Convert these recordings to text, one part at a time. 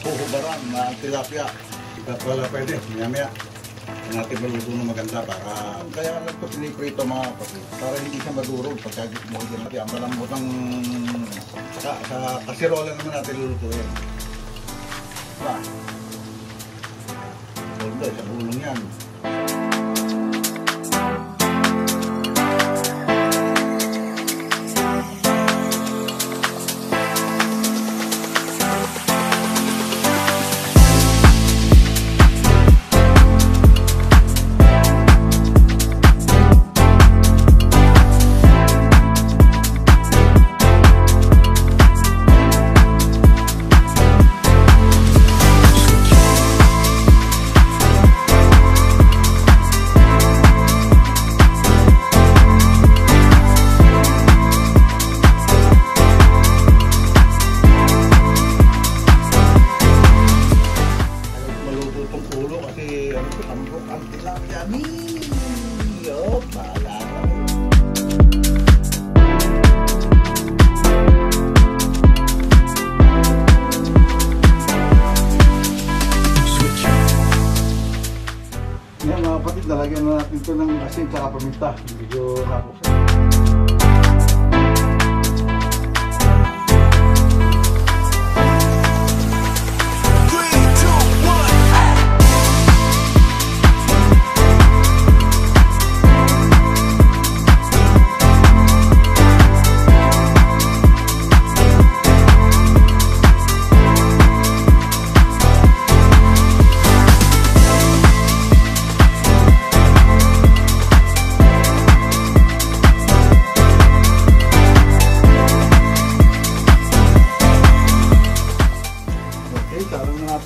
puhubaran na tilapia. At wala pwede, maya-maya. Natin maluto na maganda para kaya lang ito piniprito mga kapatid para hindi siya madurog pagkagit mo din natin ang malambot ng sa kasirola naman natin lulutuin. Diba? Ganda, sa bulong yan. Yan mga kapatid, nalagyan na natin ito ng asin at paminta. Medyo napuksan.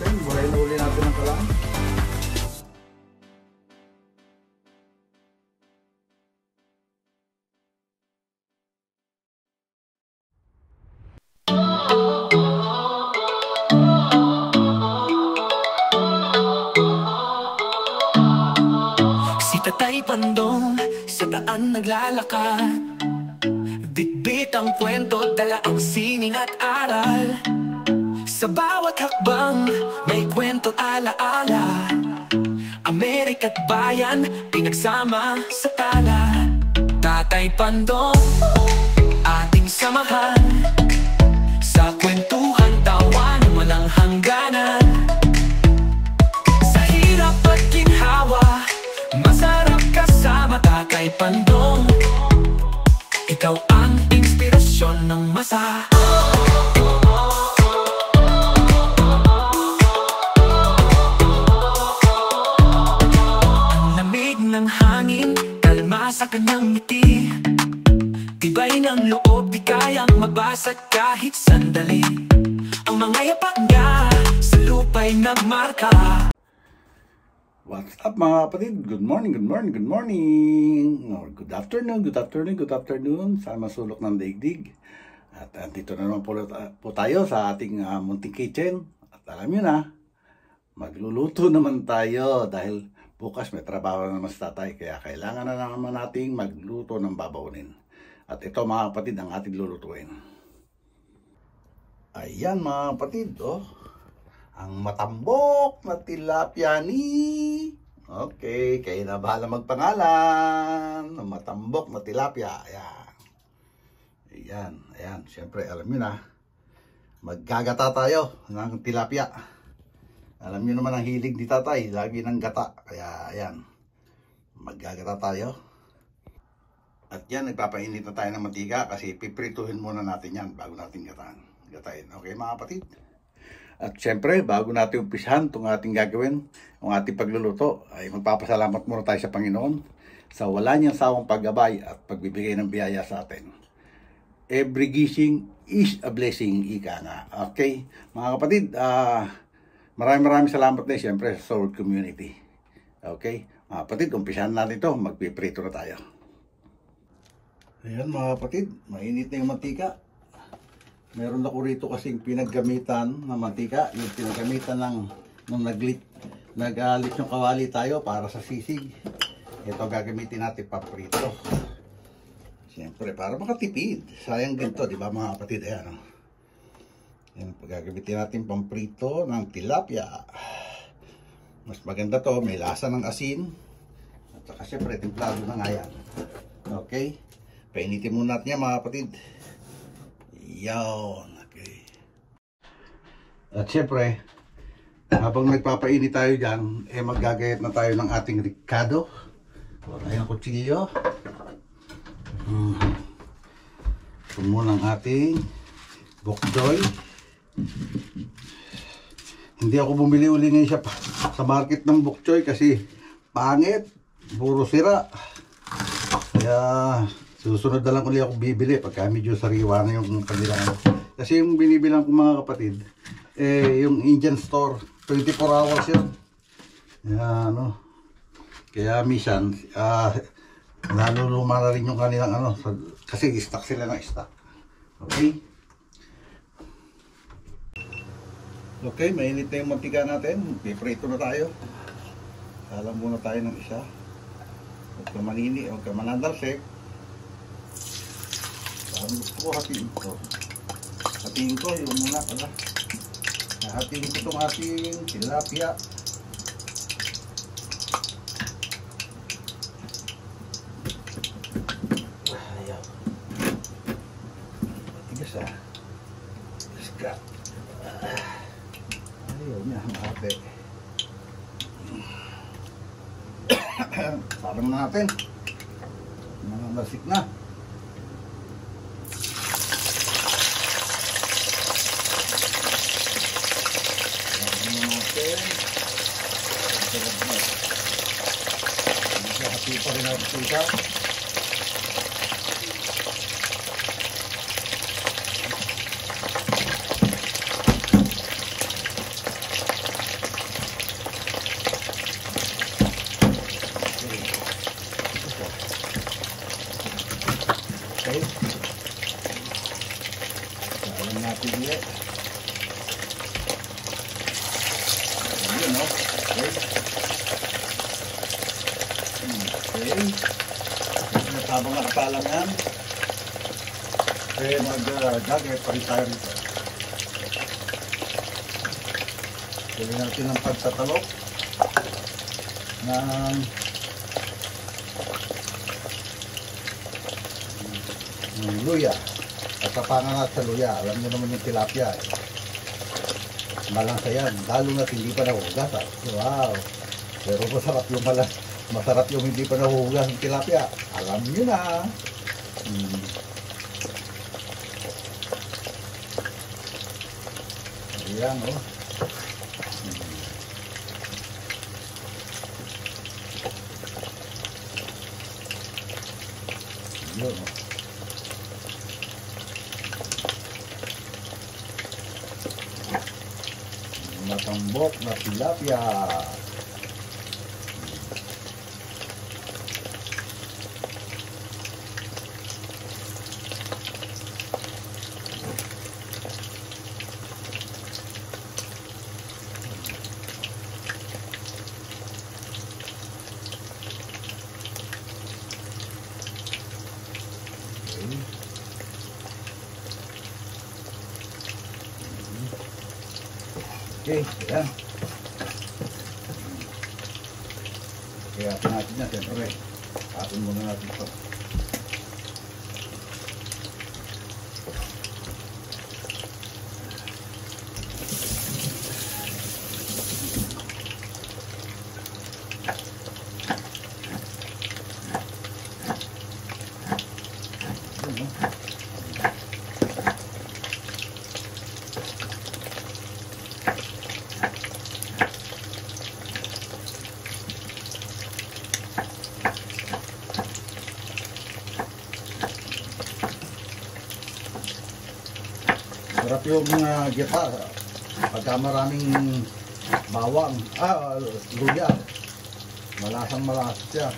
Buhayin uli natin ang kalan. Si Tatay Pandong sa daan naglalakad, bitbit ang kwento, dala ang sining at aral. Sa bawat hakbang, may kwento alaala. Amerika't bayan, pinagsama sa tala. Tatay Pandong, ating samahan. Sa kwentuhan, tawan, walang hangganan. Sa hirap at ginhawa, masarap kasama Tatay Pandong. Ikaw ang inspirasyon ng masa. Ng hangin, kalma sa kanyang ngiti. Tibay ng loob, di kayang magbasag kahit sandali. Ang mga yapak niya sa lupa'y nagmarka. What's up mga kapatid? Good morning, good morning, good morning. Or good afternoon, good afternoon, good afternoon. Sa masulok ng daigdig. At dito na naman po tayo sa ating munting kitchen. At alam nyo na, magluluto naman tayo dahil bukas may trabaho na naman sa tatay, kaya kailangan na naman nating magluto ng babaunin. At ito mga kapatid ang ating lulutuin. Ayan mga kapatid, oh. Ang matambok na tilapia ni... Okay, kayo na bahala magpangalan. Ang matambok na tilapia. Ayan. Ayan, ayan. Siyempre, alam nyo na, maggagata tayo ng tilapia. Alam niyo naman ang hilig ni tatay, lagi ng gata. Kaya ayan, maggagata tayo. At yan, nagpapainit na tayo ng mantika kasi piprituhin muna natin yan bago natin gatain. Okay mga kapatid? At syempre, bago natin umpisahan itong ating gagawin, ang ating pagluluto, ay magpapasalamat muna tayo sa Panginoon sa wala niyang sawang paggabay at pagbibigay ng biyaya sa atin. Every gising is a blessing, ika nga. Okay? Mga kapatid, maraming salamat din siyempre sa Sword Community. Okay? Mga kapatid, umpisahan natin ito. Magpiprito na tayo. Ayan mga kapatid, mainit na yung mantika. Meron ako rito kasing pinaggamitan ng mantika. Yung pinaggamitan nung nagalit yung kawali tayo para sa sisig. Ito gagamitin natin paprito. Siyempre, para makatipid. Sayang din to, di ba mga kapatid? Ayan, Yan, gagamitin natin pamprito ng tilapia. Mas maganda to, may lasa ng asin. At saka syempre, templado na nga yan. Okay? Painitin muna natin yan mga kapatid. Yan. Okay. At syempre, habang nagpapainit tayo dyan, maggagayat na tayo ng ating ricado. Ayan ang kutsilyo. Ito muna ang ating bok choy. Hindi ako bumili uli ngayon sa market ng bok choy kasi pangit, puro sira. Kaya susunod na lang uli ako bibili pagka medyo sariwa na yung kanilang. Kasi yung binibilang ko mga kapatid, yung Indian store, 24 hours yun. Kaya minsan, naluluma na rin yung kanilang kasi stock sila ng stock. Okay? Okay, mainit na yung mantika natin. Piprito na tayo. Salang muna tayo ng isa. Huwag ka manini, huwag ka manandarsik. Parang gusto ko hatiin ko. Hatiin ko, yung muna pala. Hatiin ko itong ating tilapia. Ayaw. Matigas Iska. Ayaw niya, mahate. Parang natin. Nanandarsik na. Hati pa rin natin ito. Okay. Alam natin ulit. Ayan o. Okay. Habang nakapalang yan, mag-gagawin pa rin tayo rito. Gawin natin ang pagtatalok ng luya. At kapangan natin sa luya. Alam nyo naman yung tilapia. Malansa yan. Lalo na hindi pa nahugas. Wow! Pero masarap yung hindi pa nahuhugas ng tilapia. Alam nyo na. Ayan, oh. Yun, oh. Matambok na tilapia. Okay, ayan. Kaya natin na, siyempre. Atin muna natin ito. Sarap yung gita pagka maraming bawang, luya, malasang malasa siya.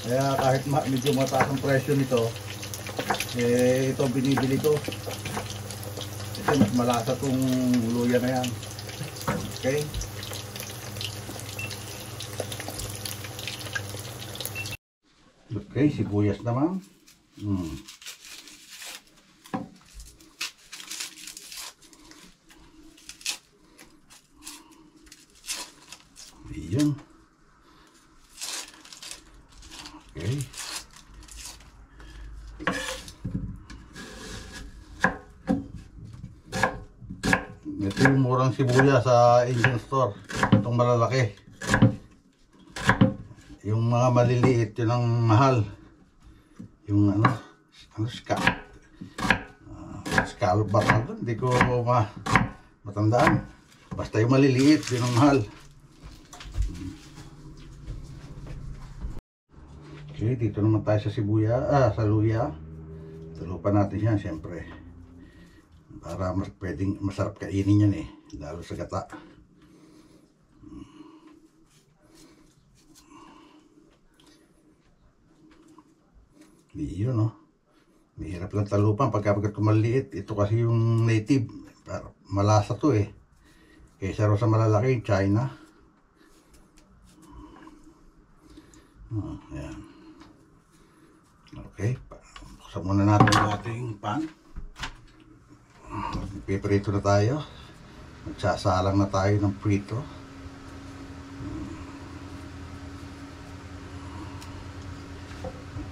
Kaya kahit medyo mataas ang presyo nito, ito binibili ko kasi mas malasa tong luya na yan. Okay, okay, sibuyas naman. Yun. Okay. Ito yung murang sibuyas sa Indian store. Itong malalaki. Yung mga maliliit, yun ang mahal. Yung scallop ba ito? Hindi ko matandaan. Basta yung maliliit, yun ang mahal. Okay, dito naman tayo sa sa luya. Talupan natin yan, siyempre. Para pwedeng masarap kainin yan eh. Lalo sa gata. Yun, no? Mahirap lang talupan pagka maliit. Ito kasi yung native. Malasa to eh. Kaysa rin sa malalaki, China. Ayan. Okay. Buksan muna natin yung ating pan. Piprito na tayo. Magsasalang na tayo ng prito.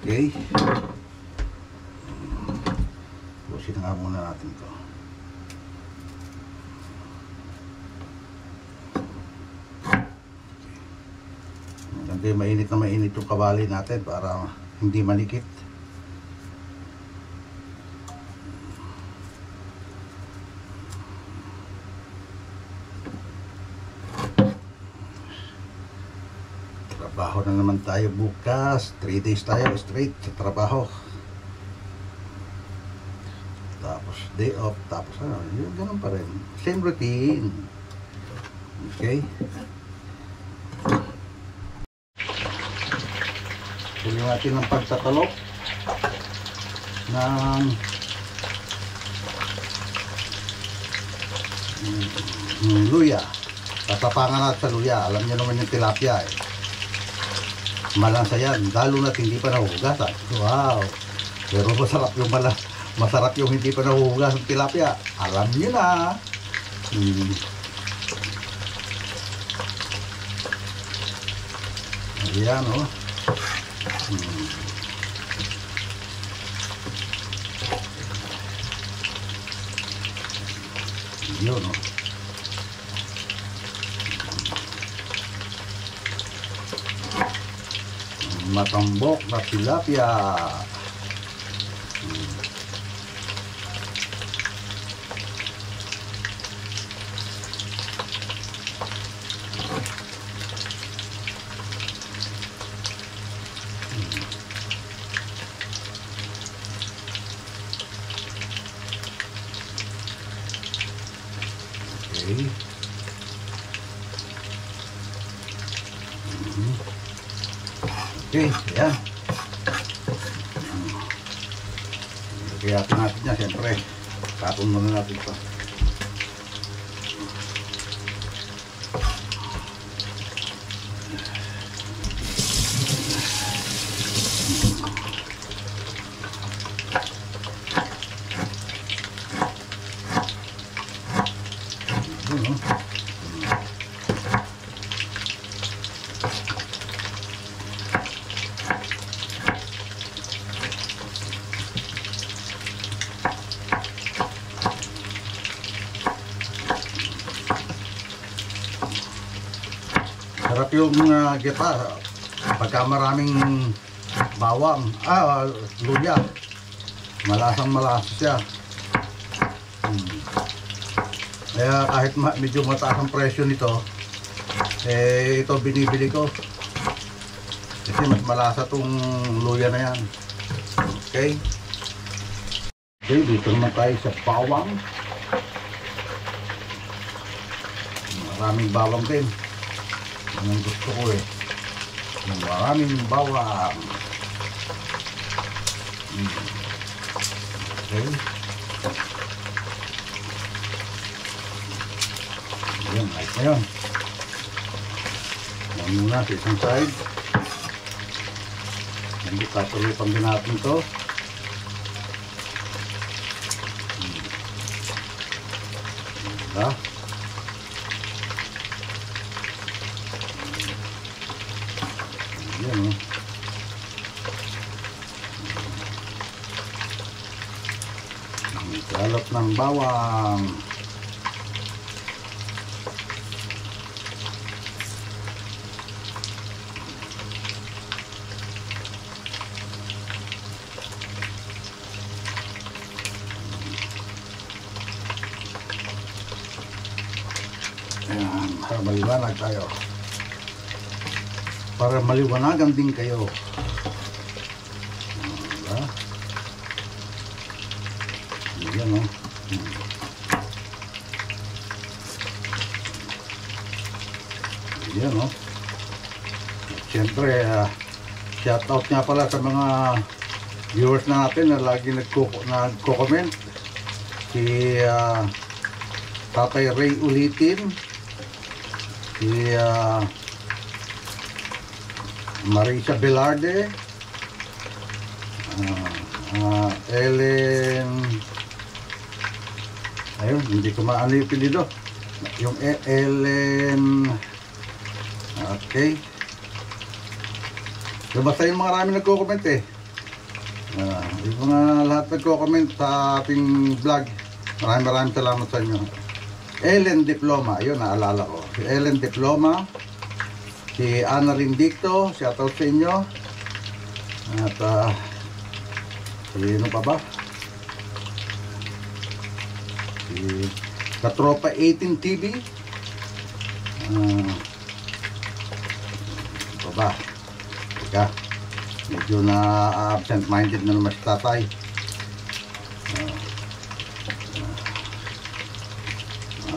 Okay. Busin nga muna natin ito. Maganda yung mainit na mainit yung kawali natin para hindi manikit. Trabaho na naman tayo bukas. 3 days tayo straight sa trabaho. Tapos day off. Tapos yun, ganun pa rin. Same routine. Okay. Tuloy natin ang pagtatalok ng luya. Tatapangan natin sa luya. Alam niyo naman yung tilapia eh. Malansa yan, lalo na't hindi pa nahuhugasan. Wow! Pero masarap yung hindi pa nahuhugasan tilapia. Alam niyo na. Ayan, oh. Yun, oh. Matambok na tilapia. Okay. Okay, ayan. Kaya natin yan, siyempre. Tapon muna natin ito. Sarap yung geta pagka maraming bawang, luya. Malasang malasa siya. Kaya kahit medyo mataas ang presyo nito, ito binibili ko. Kasi mas malasa tong luya na yan. Okay. Okay, dito naman tayo sa bawang. Maraming bawang din. Ang gusto ko eh. Maraming bawang. Okay. Ayan, right na yun. Ayan muna sa isang side. Hindi tatulupan din natin ito. Diba? Salot ng bawang. Ayan, para maliwanag tayo. Para maliwanagan din kayo. Diba? Ayan o. Ayan o. Siyempre, shoutout nga pala sa mga viewers natin na lagi nagko-comment. Si Tatay Ray Ulitin, si Marisa Velarde, Ellen, ayun, hindi ko maano yung pilido, yung Ellen, okay, so basta yung mga marami nagko-comment eh, yung mga lahat nagko-comment sa ating vlog, maraming salamat sa inyo. Ellen Diploma, yun naalala ko. Si Ellen Diploma, si Ana Rindicto, shoutout sa inyo. At sino pa ba? Si Katropa 18 TV. Pa ba? Teka, medyo na absent-minded na naman si tatay.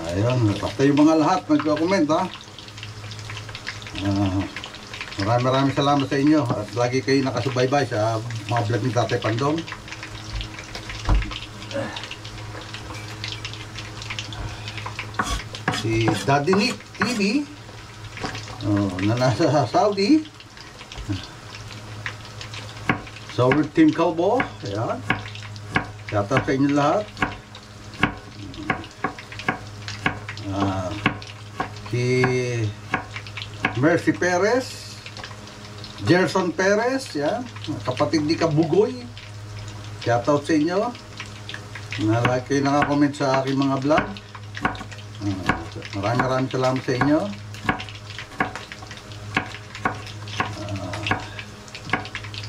Ayun, basta yung mga lahat nagko-comment ha. Maraming salamat sa inyo at lagi kayo nakasubaybay sa mga vlog ni Tatay Pandong. Si Daddy Nick TV na nasa Saudi. Sour Team Calbo. Ayan. Shoutout sa inyo lahat. Si Mercy Perez, Gerson Perez, yan, kapatid ni Kabugoy, shoutout sa inyo na like kayo nakakomment sa aking mga vlog. Maraming salamat sa inyo.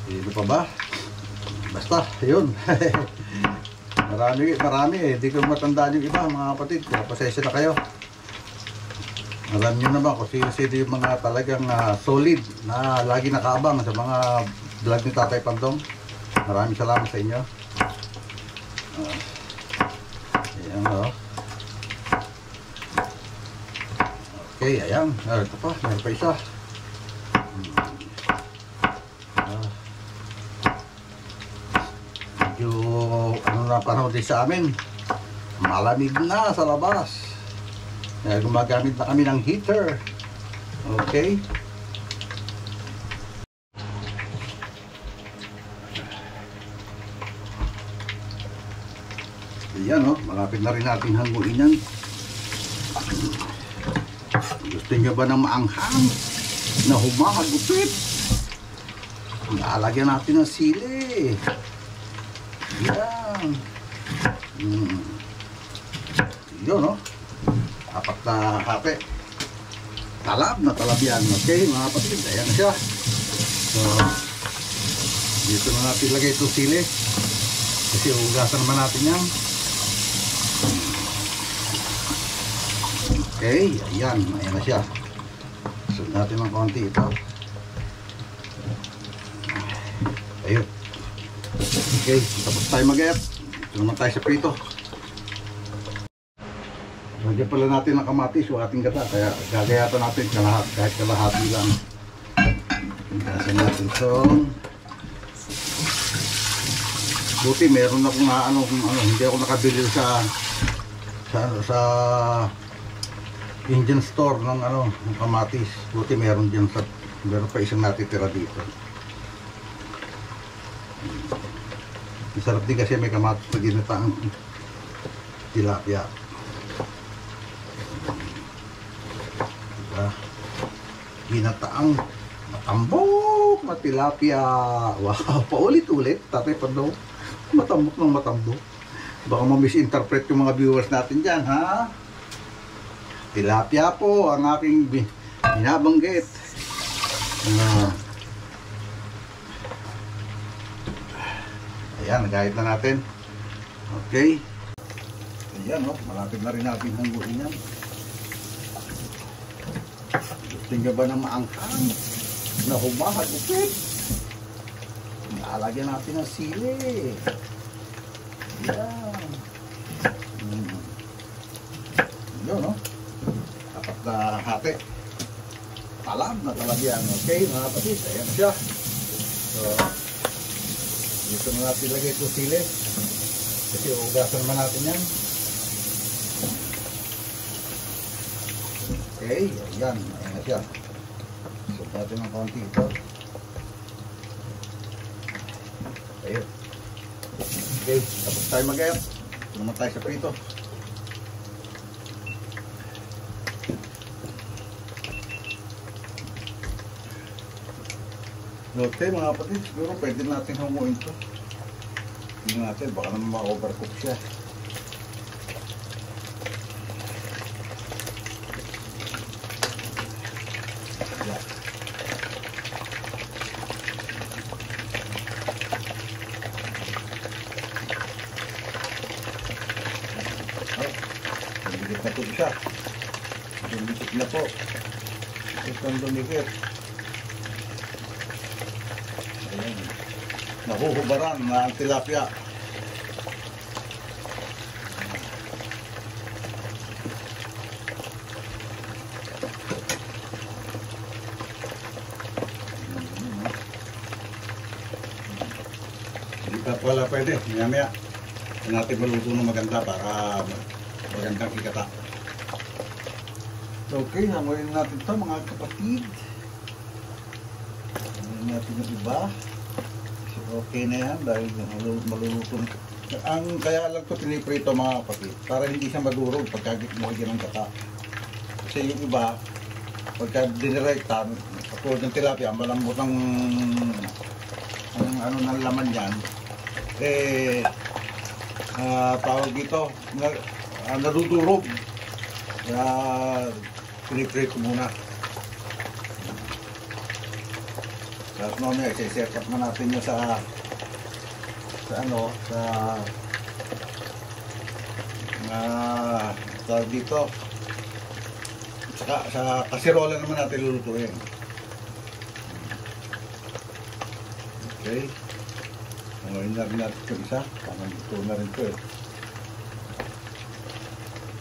Sino pa ba? Basta, yun. marami eh, di ko matandaan yung iba mga kapatid, kaya pasensya na kayo. Alam nyo naman kung sino yung mga talagang solid na lagi nakaabang sa mga vlog ni Tatay Pandong. Maraming salamat sa inyo. Ayan o. Okay, ayan. Ito pa, meron pa isa. Medyo ano na panahon din sa amin. Malamig na sa labas. Gumagamit na kami ng heater. Okay. Ayan o, malapit na rin natin hanguin yan. Gusto nyo ba ng maanghang na humahagupit? Naalagyan natin ng sili. Yan. Yun o. Apat na hape. Talab na talab yan. Okay mga kapatid, ayan na siya. So dito na natin lagay itong sili kasi ugasan naman natin yan. Okay, ayan na siya. Sunod natin ng konti ito. Ayun. Okay, tapos tayo mag-et. Ito naman tayo sa prito. Lagyan pala natin ng kamatis o ating gata, kaya gagayatan natin kahit kalahati lang. Gasa natin ito. Buti meron akong hindi ako nakabili sa Indian store ng ng kamatis. Buti meron dyan meron pa isang natitira dito. Masarap din kasi may kamatis na ginataang tilapia. Ginataang matambok na tilapia. Wow, paulit-ulit Tatay Pandong, matambok ng matambok. Baka ma-misinterpret yung mga viewers natin dyan, ha? Tilapia po ang aking binabanggit. Ayan, nagahit na natin. Okay. Ayan, oh, malapit na rin natin hangguin yan. Gusto nyo ba na maangkang? Na humahagupit? Naalagyan natin ng sili. Ayan. Yun, no? Dapat na hati. Talam na talagyan. Okay, mga kapatid. Ayan na siya. So, dito na natin lagay ito sili. Kasi uugasan naman natin yan. Okay, ayan. Ayan na siya. So, natin ng konti ito. Ayun. Okay, tapos tayo mag-ayat. Ito naman tayo sa prito. Okay mga kapatid, siguro pwede natin humuin ito. Tingnan natin, baka naman ma-overcook siya. Yeah. Dumikit na po siya. Dumikit na po. Itong dumikit. Nahuhubaran na ang tilapia. Hindi pa pala pwede. Maya-maya natin maluto ng maganda para magandang ikata. Okay, hanguin natin ito mga kapatid. Hanguin natin yung iba. Okay na yan dahil maluluto. Ang kaya lang ko piniprito mga kapatid para hindi siya madurog pagka gawin ng gata. Kasi yung iba pagka dinirektan ako ng tilapia malambot ang ano ng laman yan tawag dito nadudurog. Kaya piniprito muna. Tapos mamaya, i-set up na natin yun sa tawag dito. Sa kasirola naman natin lulutuin. Okay. Ngayon na rin natin ito isa. Parang ito na rin ito eh.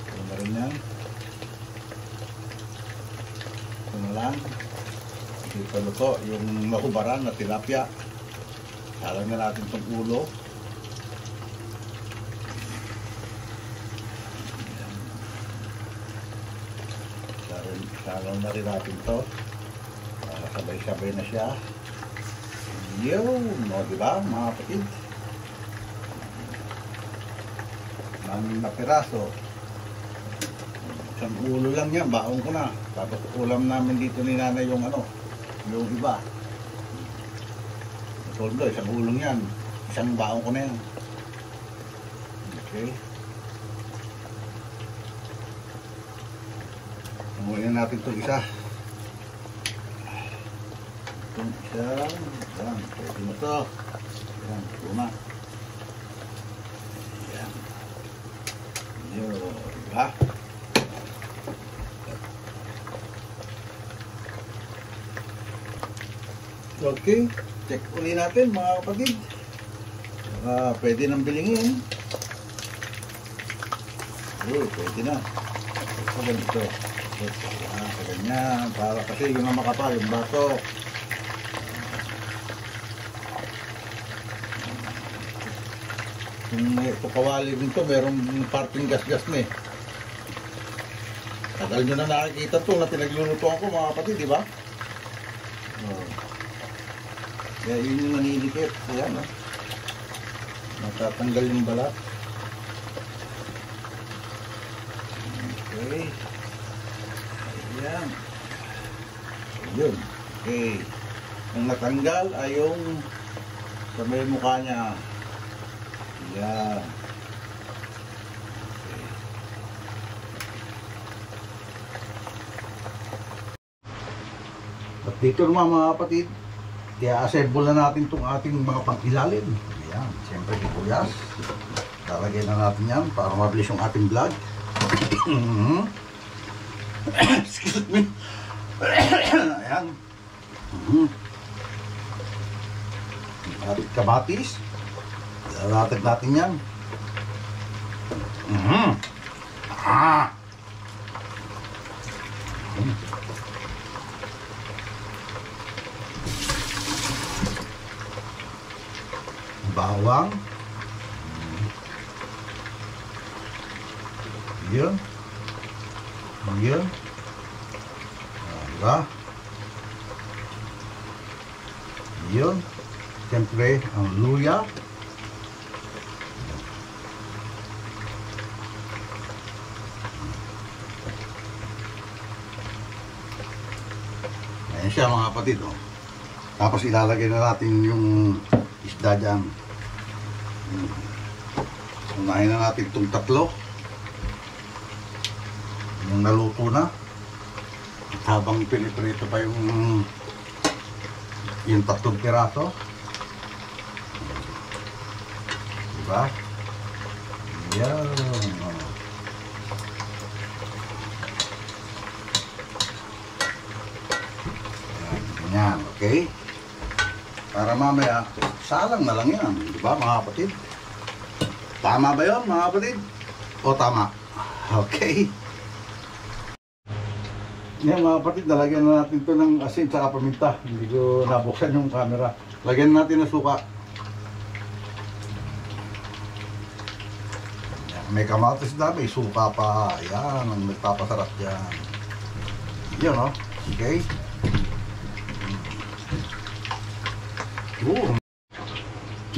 Ito na rin yan. Ito na lang. Ito luto, yung nahubaran na tilapia. Salang na natin itong ulo. Salang na rin natin ito. Para sabay-sabay na siya. Yun, o diba mga kapatid? Namin na piraso. Isang ulo lang yan, baong ko na. Tapos ulam namin dito ni nanay yung yung iba. Toldo, isang ulong yan. Isang baong ko na yan. Okay. Ngayon natin itong isa. Itong isa. Yan, pwede mo ito. Yan, tuma. Yan. Yun, diba? Okay, check uli natin mga kapatid. Pwede nang bilingin. Pwede na. Ito ganito. Ganyan. Para kasi yung makapal, yung bato. Kung kawali nito, merong parting gas-gas na eh. Tagal nyo na nakikita ito na pinaglulutuan ko mga kapatid, di ba? Kaya yun yung nanidikit. Ayan, natatanggal yung balat. Okay. Ayan. Yun. Okay. Ang natanggal ay yung sa may mukha niya. Ayan. Dito naman mga kapatid, i-assemble na natin itong ating mga pang-ilalim. Ayan, siyempre sibuyas. Lalagay na natin yan para mabilis yung ating vlog. Excuse me. Ayan. Ating kamatis. Lalatag natin yan. Bawang. Yun. Yun. Diba? Yun. Siyempre, ang luya. Ayan siya mga kapatid. Oh. Tapos ilalagay na natin yung isda dyan. Unahin na natin itong tatlo. Yung naluto na. At habang piniprito pa yung tatlong piraso. Diba? Yan. Yan, okay? Para mamaya, salang na lang yan. Diba mga kapatid? Tama ba yun mga kapatid? O tama? Okay. Yan mga kapatid, nalagyan na natin ito ng asin sa paminta. Hindi ko nabuksan yung camera. Lagyan natin ng suka. Yan, may kamatis na, may suka pa. Yan, ang nagpapasarap yan. Yan o, okay.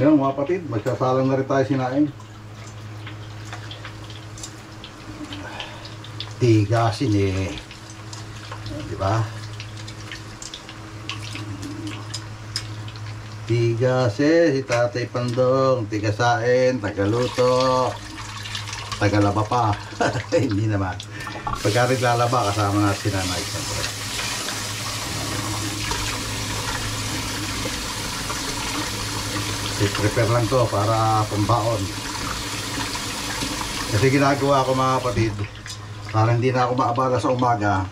Yan mga kapatid, magsasalang na rin tayo sinain. Tigasin eh. Diba? Tigasin, si Tatay Pandong, tigasain, tagaluto, tagalaba pa. Hindi naman. Pagka naglalaba, kasama natin si Nanay. I-prepare lang to para pambaon. Kasi ginagawa ko mga kapatid, para hindi na ako maabala sa umaga,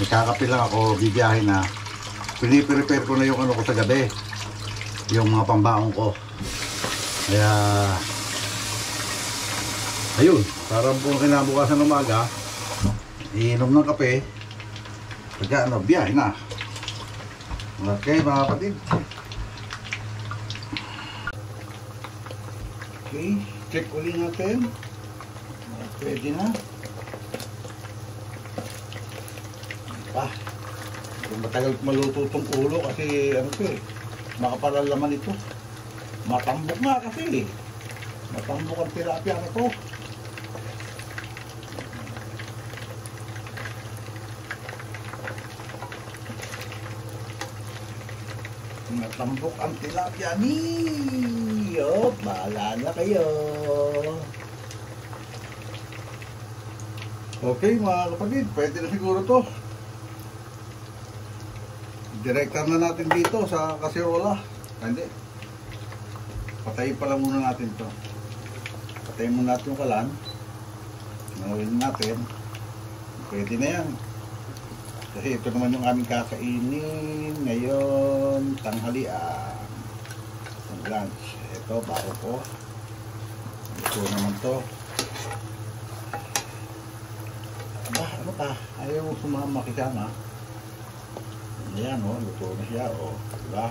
magkakape lang ako, bibiyahin na. Piniprepare ko na yung ano ko sa gabi, yung mga pambaon ko. Kaya ayun, para kung kinabukasan ng umaga, iinom ng kape, pagka ano, biyahin na. Okay mga kapatid. Okay, check uli natin. Pwede na. Pa, matagal maluto itong ulo kasi ano to eh, makapalalaman ito. Matambok nga kasi eh. Matambok ang tilapia na to. Matambok ang tilapia ni. Oh, bahala na kayo. Okay mga kapatid, pwede na siguro to. Direktar na natin dito sa kasirola. Hindi. Patayin pala muna natin to. Patayin muna natin yung kalan. Nawin natin. Pwede na yan. Kasi ito naman yung aming kakainin ngayon, tanghalian. Ang lunch. Ito, bako ko. Ito naman to. Ano ka? Ayaw mo sumama makikama. Ayan o, luto na siya o. Diba?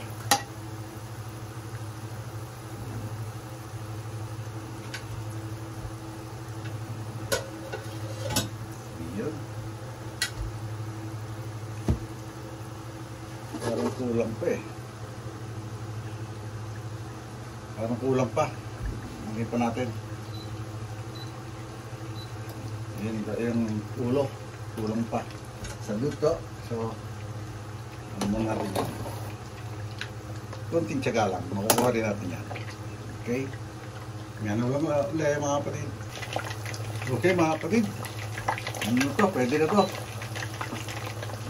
Yun. Parang kulang pa eh. Parang kulang pa. Hangin pa natin. Yung ulo. Kulang pa. Sa luto. So, ano mo natin yan. Kunting tiyaga lang. Makukuha rin natin yan. Okay? Yan lang ulit mga kapatid. Okay mga kapatid. Ano to? Pwede na to.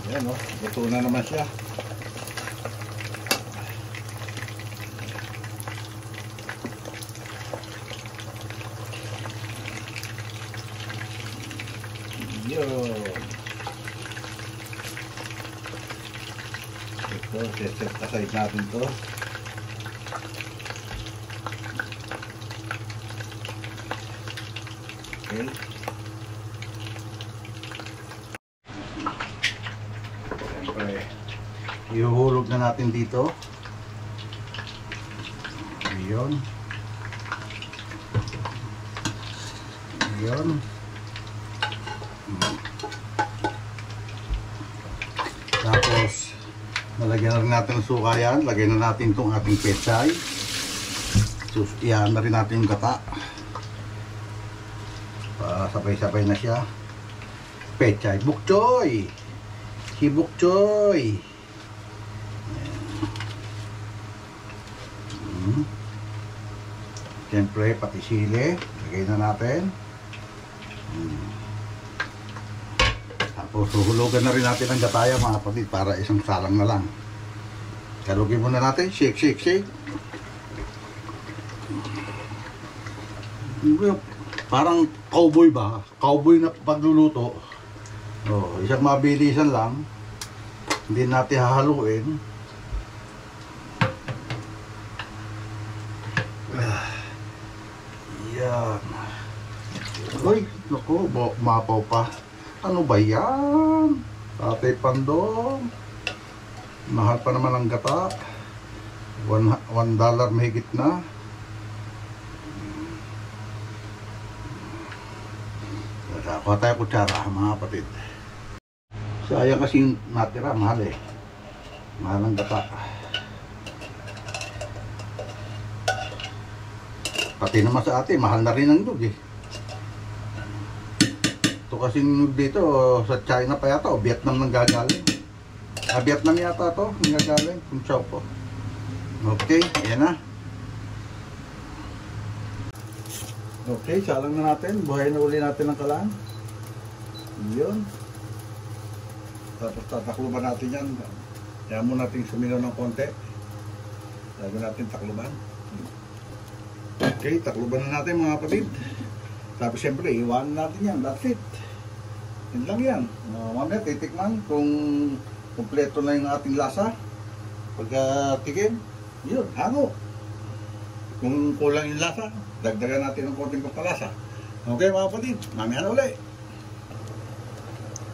Ayan o. Luto na naman siya. Yun. Ito, set aside natin to. Okay. Siyempre, ihuhulog na natin dito. Yun. Yun. Tapos, nalagyan na rin natin ng suka yan. Lagyan na natin itong ating pechay. Iyan na rin natin yung gata. Para sabay-sabay na siya. Pechay bok choy. Si bok choy. Siyempre, pati sili. Lagay na natin. Tapos, huhulugan na rin natin ang gataya mga kapatid para isang salang na lang. Kalugin muna natin. Shake, shake, shake. Parang cowboy ba? Cowboy na pagluluto. Oh, isang mabilisan lang. Hindi natin hahaluin. Yan. Uy, naku, mapaw pa. Ano ba yan? Tatay Pandong. Mahal pa naman ang gata. $1 mahigit na. Kuha tayo kutsara, mga kapatid. Sayang kasi natira, mahal eh. Mahal ang gata. Pati naman sa atin, mahal na rin ang nyug eh. Ito kasing nyug dito, sa China pa yata o Vietnam nang gagaling. Vietnam yata to, nang gagaling. Kung siya po. Okay, ayan na. Okay, salang na natin. Buhayin na uli natin ang kalan. Yun. Tapos tatakluban natin yan. Kaya mo natin suminaw ng konti. Lagyan natin takluban. Okay, takluban na natin mga kapatid. Tapos siyempre, iwanan natin yan. That's it. Yun lang yan. Mamaya titikman kung kumpleto na yung ating lasa. Pagka-tikim, yun, hango. Kung kulang yung lasa, dagdagan natin ng konting pampalasa. Okay mga kapatid, mamaya na ulit.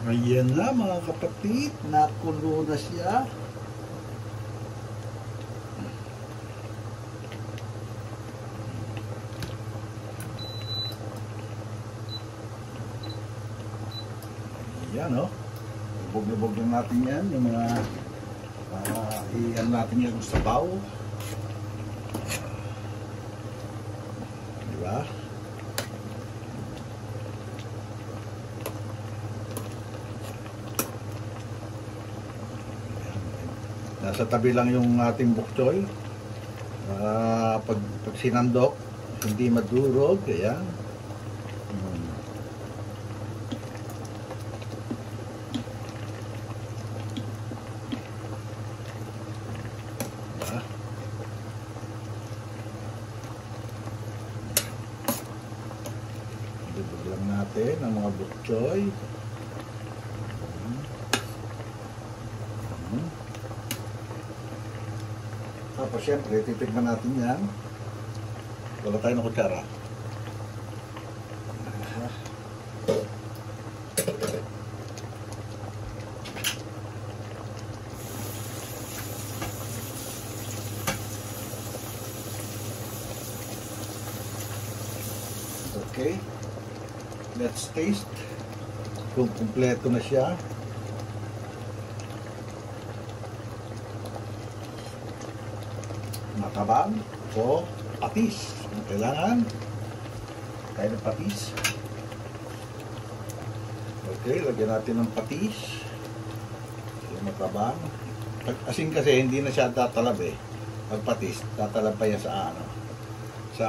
Ayan na mga kapatid, nakulo na siya. Ayan o. Lubog-lubog lang natin yan, yung mga iyan natin yung sabaw. Diba? Nasa tabi lang yung ating bok choy. Pag sinandok, hindi madurog. Ayan. Dibog lang natin ang mga bok choy. Tapos syempre, titignan natin yan. Wala tayo ng kutsara. Okay. Let's taste. Kung kumpleto na siya. Matabang o patis. Ang kailangan tayo ng patis. Okay, lagyan natin ng patis. Yung matabang. Asin kasi hindi na siya tatalab eh. Pag patis, tatalab pa yan sa ano, sa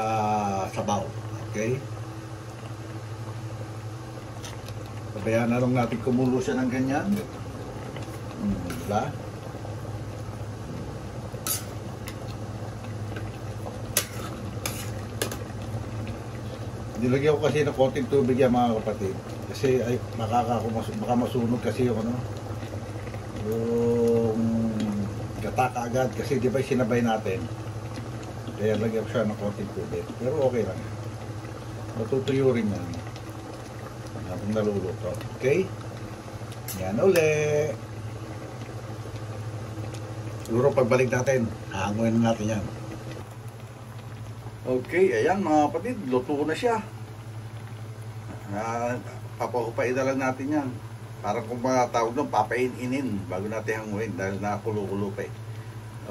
sabaw. Okay? Pabayaan na lang natin kumulo siya ng ganyan. Diba? Nilagyan ko kasi ng konting tubig yan mga kapatid. Kasi ay baka masunog kasi yung ano. Yung gata agad kasi di ba sinabay natin. Kaya lagyan ko siya ng konting tubig. Pero okay lang. Matutuyo rin yan. Habang naluluto. Okay? Yan uli. Siguro pagbalik natin, hahanguin natin yan. Okay, ayan mga kapatid, luto na siya. Papahupain na lang natin yan. Parang kung mga tawag nung papain-inin bago natin hanguin dahil nakakulo-kulo pa eh.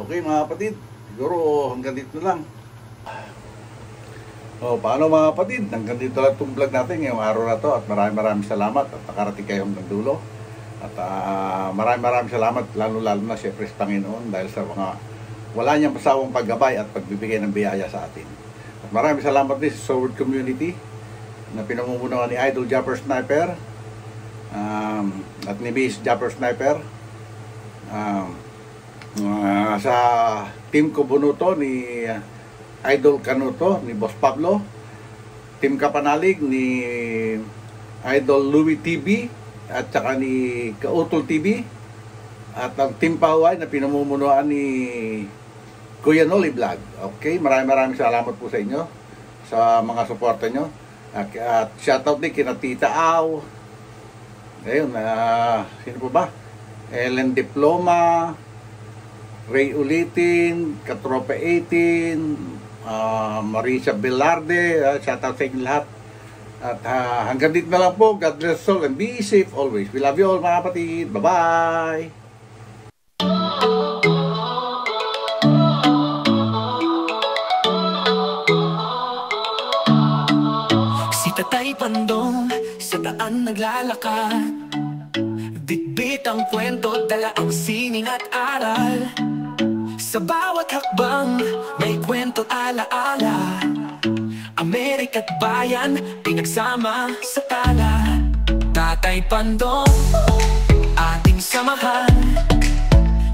Okay mga kapatid, siguro hanggang dito na lang. Paano mga kapatid, hanggang dito lang itong vlog natin ngayong araw na to at maraming salamat at nakarating kayo hanggang dulo. At maraming salamat lalo na siyempre sa Panginoon dahil sa mga wala niyang pasawang paggabay at pagbibigay ng biyaya sa atin. At maraming salamat din sa Sword Community na pinamumunuan ni Idol Japper Sniper at ni Miss Japper Sniper, sa Team Kubunuto ni Idol Canuto, ni Boss Pablo, Team Kapanalig ni Idol Louie TV at saka ni Kautol TV, at ang Team Pahuay na pinamumunuan ni Kuya Noli Vlog. Okay, maraming salamat po sa inyo sa mga suporta nyo. At shoutout din kina Tita Au. Ayun, sino po ba? Ellen Diploma, Ray Ulitin, Katropa 18, Marisa Velarde, shoutout sa inyo lahat. At hanggang dito na lang po. God bless all and be safe always. We love you all mga kapatid. Bye-bye! Tatay Pandong sa daan naglalakad, bitbit ang kwento, dala ang sining at aral. Sa bawat hakbang may kwento alaala, Amerika't bayan pinagsama sa tala. Tatay Pandong ating samahan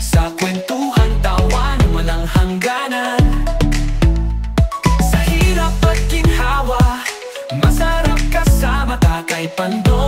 sa kwentuhan, tawan walang hangganan. Sa hirap at ginhawa, masarap kasama Tatay Pandong.